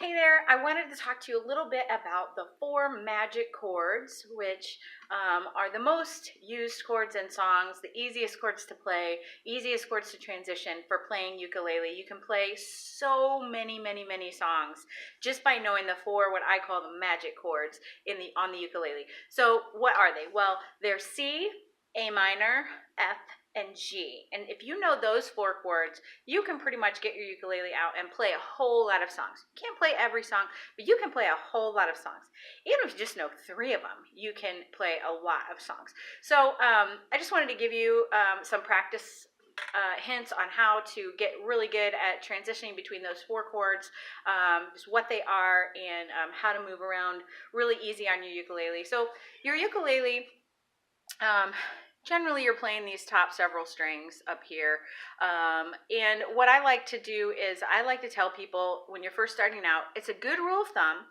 Hey there, I wanted to talk to you a little bit about the 4 magic chords, which are the most used chords in songs, the easiest chords to play, easiest chords to transition for playing ukulele. You can play so many songs just by knowing the 4, what I call the magic chords on the ukulele. So what are they? Well, they're C, A minor, F, and G. And if you know those 4 chords, you can pretty much get your ukulele out and play a whole lot of songs. You can't play every song, but you can play a whole lot of songs. Even if you just know 3 of them, you can play a lot of songs. So I just wanted to give you some practice hints on how to get really good at transitioning between those 4 chords, just what they are, and how to move around really easy on your ukulele. So your ukulele, generally you're playing these top several strings up here, and what I like to do is I like to tell people when you're first starting out, it's a good rule of thumb.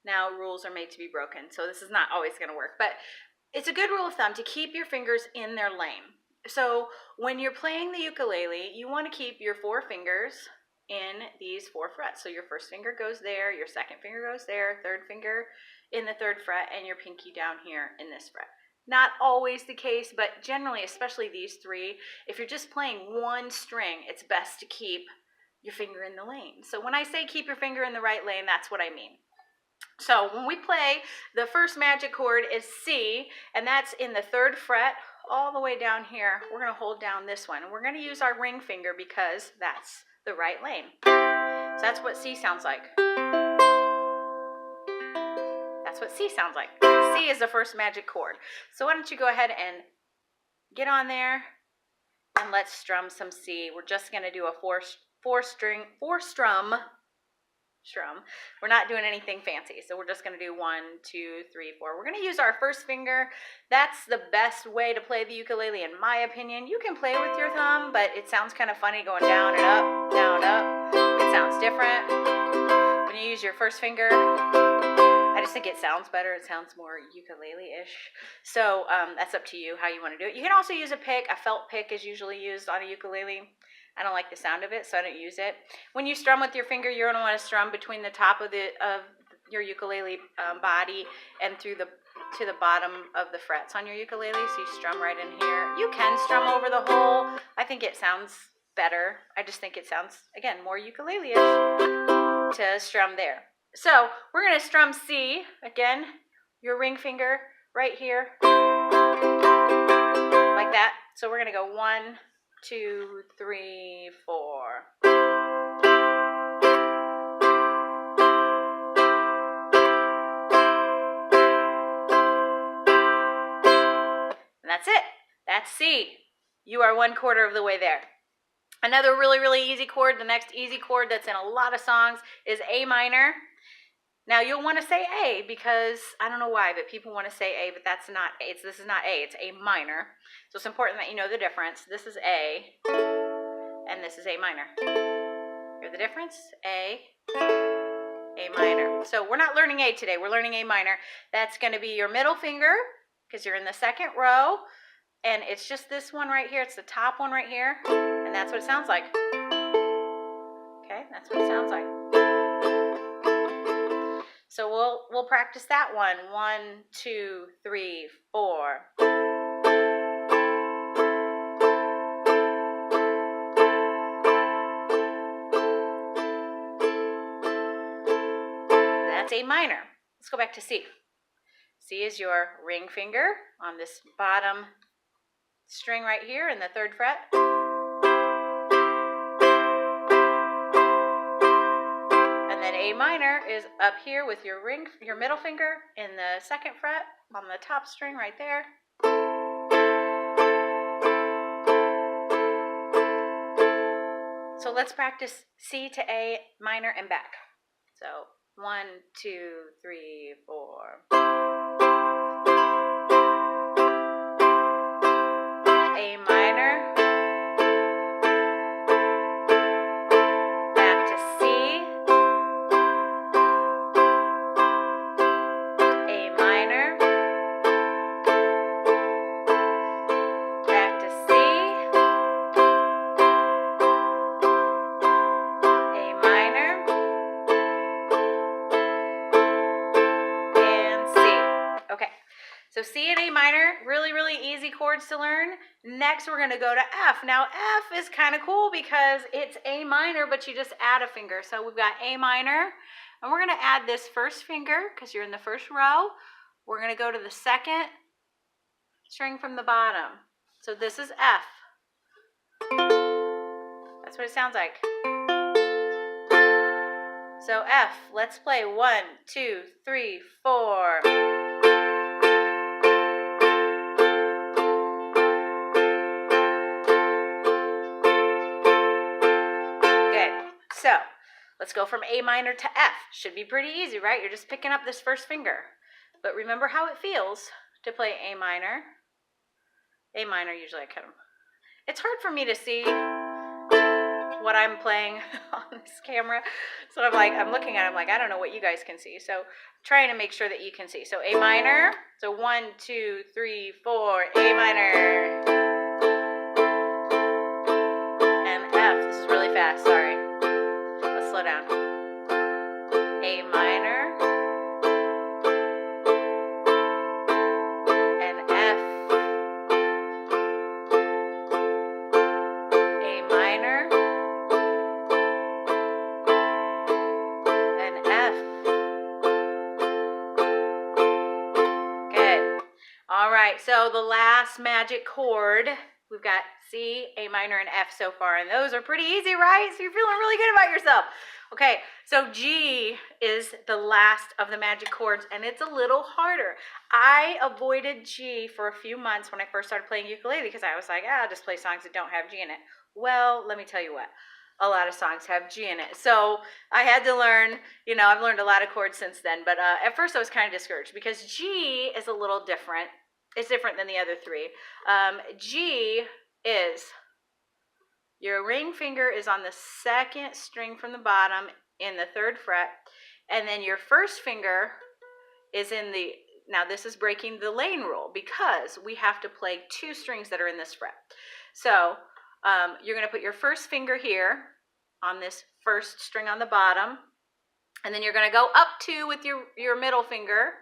Now rules are made to be broken, so this is not always going to work, but it's a good rule of thumb to keep your fingers in their lane. So when you're playing the ukulele, you want to keep your 4 fingers in these 4 frets. So your first finger goes there, your second finger goes there, third finger in the 3rd fret, and your pinky down here in this fret. Not always the case, but generally, especially these 3, if you're just playing one string, it's best to keep your finger in the lane. So when I say keep your finger in the right lane, that's what I mean. So when we play, the first magic chord is C, and that's in the 3rd fret all the way down here. We're going to hold down this one. We're going to use our ring finger because that's the right lane. So that's what C sounds like. That's what C sounds like. C is the first magic chord. So why don't you go ahead and get on there and let's strum some C. We're just going to do a four strum. We're not doing anything fancy, so we're just going to do 1, 2, 3, 4. We're going to use our first finger. That's the best way to play the ukulele, in my opinion. You can play with your thumb, but it sounds kind of funny going down and up, down, up. It sounds different when you use your first finger. I just think it sounds better. It sounds more ukulele-ish. So that's up to you how you want to do it. You can also use a pick. A felt pick is usually used on a ukulele. I don't like the sound of it, so I don't use it. When you strum with your finger, you're going to want to strum between the top of your ukulele body and to the bottom of the frets on your ukulele. So you strum right in here. You can strum over the hole. I think it sounds better. I just think it sounds, again, more ukulele-ish to strum there. So we're going to strum C, again, your ring finger right here, like that. So we're going to go 1, 2, 3, 4. And that's it. That's C. You are 1/4 of the way there. Another really easy chord, the next easy chord that's in a lot of songs is A minor. Now you'll want to say A because I don't know why, but people want to say A, but that's not A. This is not A, it's A minor. So it's important that you know the difference. This is A, and this is A minor. Hear the difference? A minor. So we're not learning A today, we're learning A minor. That's going to be your middle finger because you're in the 2nd row, and it's just this one right here. It's the top one right here, and that's what it sounds like. Okay, that's what it sounds like. So we'll practice that one. 1, 2, 3, 4. That's A minor. Let's go back to C. C is your ring finger on this bottom string right here in the 3rd fret. And then A minor is up here with your middle finger in the 2nd fret on the top string right there. So let's practice C to A minor and back. So 1, 2, 3, 4. A minor. Back to C. A minor. Back to C. A minor. So C and A minor, really, really easy chords to learn. Next, we're gonna go to F. Now, F is kind of cool because it's A minor, but you just add a finger. So we've got A minor, and we're gonna add this first finger because you're in the first row. We're gonna go to the second string from the bottom. So this is F. That's what it sounds like. So F, let's play 1, 2, 3, 4. So let's go from A minor to F. Should be pretty easy, right? You're just picking up this first finger. But remember how it feels to play A minor. A minor, usually I cut them. It's hard for me to see what I'm playing on this camera. So I'm looking at it, I'm like, I don't know what you guys can see. So trying to make sure that you can see. So A minor. So 1, 2, 3, 4, A minor. And F. This is really fast, sorry. Slow down. A minor and F. A minor and F. Good. All right, so the last magic chord, we've got C, A minor, and F so far, and those are pretty easy, right? So you're feeling really good about yourself. Okay, so G is the last of the magic chords, and it's a little harder. I avoided G for a few months when I first started playing ukulele because I was like, I'll just play songs that don't have G in it. Well, let me tell you what, a lot of songs have G in it. So I had to learn, I've learned a lot of chords since then, but at first I was kind of discouraged because G is a little different. It's different than the other three. G is, your ring finger is on the second string from the bottom in the 3rd fret, and then your first finger is in the, now this is breaking the lane rule because we have to play 2 strings that are in this fret. So you're going to put your first finger here on this first string on the bottom, and then you're going to go up 2 with your middle finger.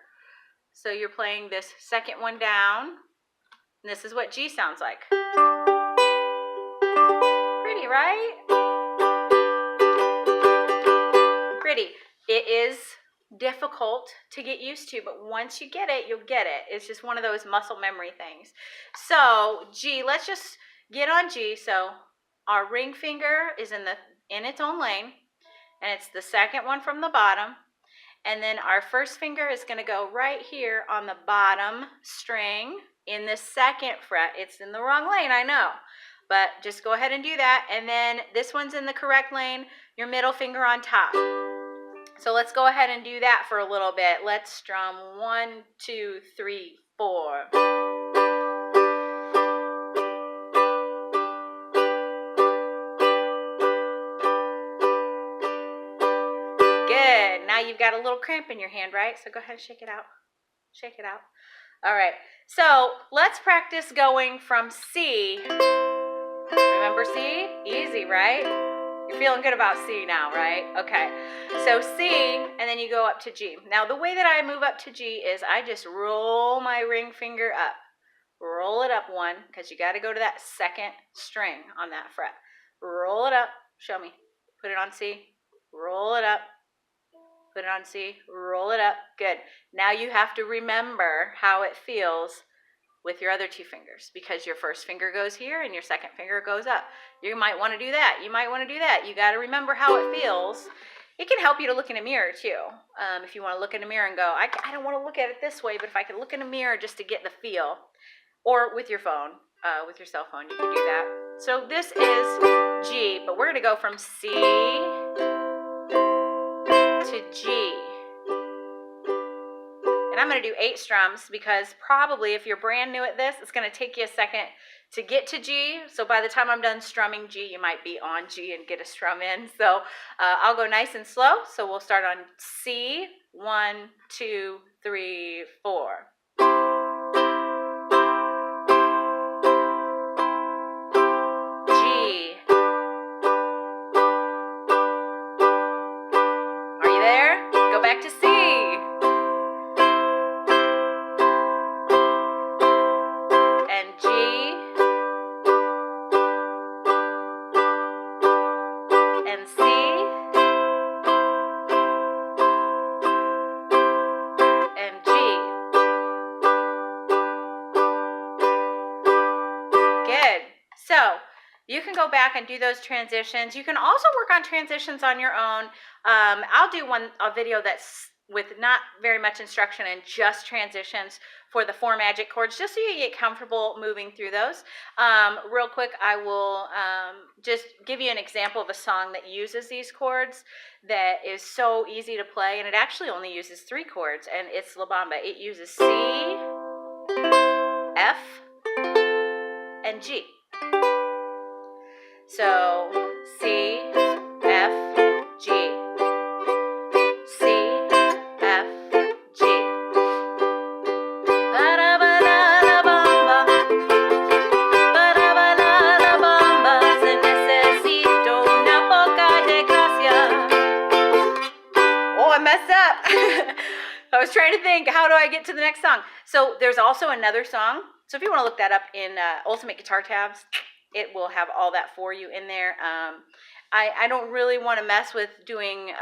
So you're playing this second one down, and this is what G sounds like. Pretty, right? Pretty. It is difficult to get used to, but once you get it, you'll get it. It's just one of those muscle memory things. So G, let's just get on G. So our ring finger is in its own lane, and it's the second one from the bottom. And then our first finger is going to go right here on the bottom string in the 2nd fret. It's in the wrong lane, I know. But just go ahead and do that. And then this one's in the correct lane, your middle finger on top. So let's go ahead and do that for a little bit. Let's strum 1, 2, 3, 4. Good. Now you've got a little cramp in your hand, right? So go ahead and shake it out. Shake it out. All right. So let's practice going from C. Remember C? Easy, right? You're feeling good about C now, right? Okay. So C, and then you go up to G. Now the way that I move up to G is I just roll my ring finger up. Roll it up 1, because you got to go to that 2nd string on that fret. Roll it up. Show me. Put it on C. Roll it up. Put it on C. Roll it up. Good. Now you have to remember how it feels with your other 2 fingers, because your first finger goes here and your second finger goes up. You might want to do that. You might want to do that. You got to remember how it feels. It can help you to look in a mirror too. If you want to look in a mirror and go, I don't want to look at it this way, but if I could look in a mirror just to get the feel, or with your phone, with your cell phone, you can do that. So this is G, but we're going to go from C to G. And I'm going to do 8 strums because probably if you're brand new at this, it's going to take you a second to get to G. So by the time I'm done strumming G, you might be on G and get a strum in. So I'll go nice and slow. So we'll start on C. 1, 2, 3, 4. G. Are you there? Go back to C. can go back and do those transitions. You can also work on transitions on your own. I'll do a video that's with not very much instruction and just transitions for the 4 magic chords, just so you get comfortable moving through those. Real quick, I will just give you an example of a song that uses these chords that is so easy to play, and it actually only uses 3 chords, and it's La Bamba. It uses C, F, and G. So C, F, G, C, F, G. Ba-da-ba-da-la bamba, ba-da-ba-la-la bamba, se necesito una poca de gracia. Oh, I messed up. I was trying to think, how do I get to the next song? So there's also another song. So if you want to look that up in Ultimate Guitar Tabs, it will have all that for you in there. I don't really want to mess with doing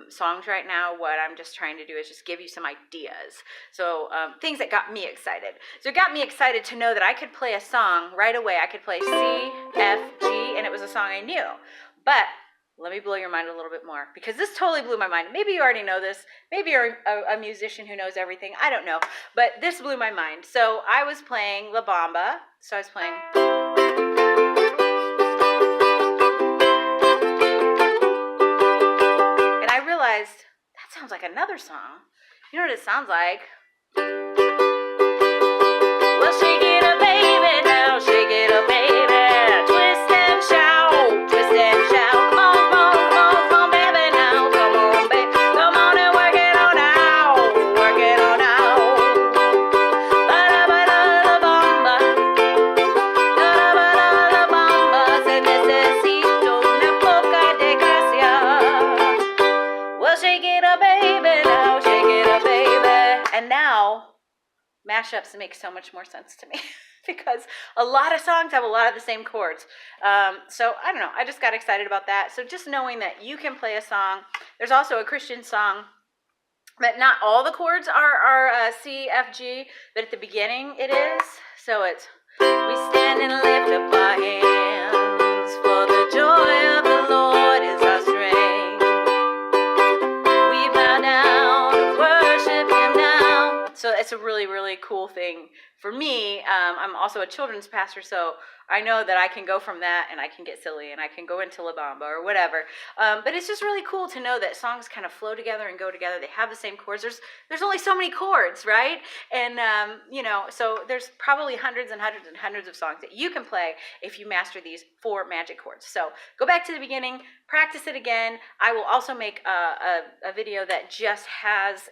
songs right now. What I'm just trying to do is just give you some ideas. So things that got me excited. So it got me excited to know that I could play a song right away. I could play C, F, G, and it was a song I knew. But let me blow your mind a little bit more, because this totally blew my mind. Maybe you already know this. Maybe you're a musician who knows everything. I don't know. But this blew my mind. So I was playing La Bamba. So I was playing... and I realized, that sounds like another song. You know what it sounds like? Well, shake it up, baby, now shake it up, baby. Twist and shout, twist and shout. Come on, come on, come on, come on, baby, now. Come on, baby, come on and work it on now. Work it on now. Ba-da-ba-da-la-bamba, ba-da-ba-da-la-bamba. Se necesito una poca de gracia. Well, shake it up, baby, now shake it up, baby. And now, mashups make so much more sense to me because a lot of songs have a lot of the same chords. So I don't know, I just got excited about that. So just knowing that you can play a song. There's also a Christian song, but not all the chords are C, F, G, but at the beginning it is. So it's, we stand and lift up our hands, for the joy of the Lord is our strength. We bow down and worship him now. So it's a really, really cool thing for me. I'm also a children's pastor, so I know that I can go from that and I can get silly and I can go into La Bamba or whatever. But it's just really cool to know that songs kind of flow together and go together. They have the same chords. There's only so many chords, right? And, you know, so there's probably hundreds and hundreds and hundreds of songs that you can play if you master these 4 magic chords. So go back to the beginning, practice it again. I will also make a video that just has...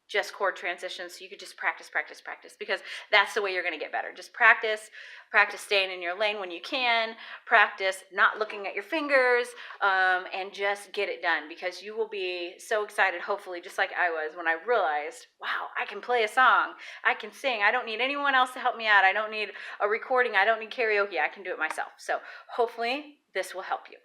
just chord transitions, so you could just practice, because that's the way you're going to get better. Just practice staying in your lane when you can, practice not looking at your fingers, and just get it done, because you will be so excited, hopefully, just like I was when I realized, wow, I can play a song, I can sing, I don't need anyone else to help me out, I don't need a recording, I don't need karaoke, I can do it myself. So hopefully this will help you.